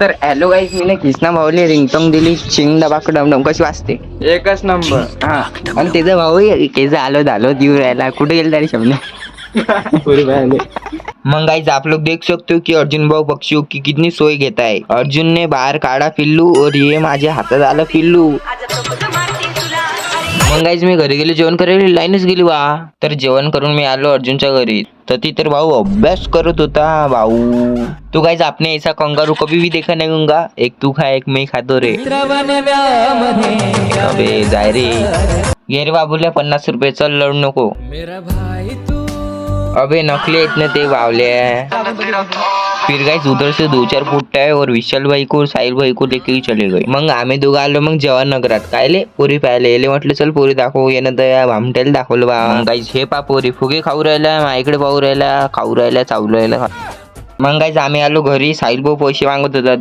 तर हॅलो गाईस, मी कृष्णा भाऊले रिंगटोंग दिली, चिंग डबाक डमडम कशी वाजते. एकच नंबर. हा, आणि त्याचा भाऊ त्याचं आलो झालो देऊ राहिला, कुठे गेल तरी शब्द. मग गाइस आप लोग देख सकते हो कि अर्जुन भाऊ पक्षियों की कितनी सोय घेता है. अर्जुन ने बाहर काढा पिल्लू और ये माझ्या हातात आलं पिल्लू. मग गाइस मी घरी गेलो जेवण करायला, लाईनच गेली वा. तर जेवण करून मी आलो अर्जुनच्या घरी, तर ती तर भाऊ अभ्यास करत होता भाऊ. तो गाइस आपने ऐसा कंगारू कभी भी देखा नहीं होगा, एक तू खा एक मैं खातो रे. अबे जाय रे. ये रे बाबूला 50 रुपये, चल लढू नको. अबे नकली आहेत ना ते बावले. फिर गाइस उधर से 2-4 फुट है और विशाल भाई को साहिल भाई को लेके ही चले गए. मग आम्ही दोघं आलो मग जेवण नगरात. कायले पोरी पाहिले येले, म्हटलं चल पोरी दाखवू. येणं तर या भामटेला दाखवलं बा. गाइस हे पा पोरी फुगे खाऊ राहिला, माझ्याकडे पाहू राहिला, खाऊ राहिला, चावू राहिला. मग गाइस आम्ही आलो घरी. साहिल भाऊ पैसे मागत होता,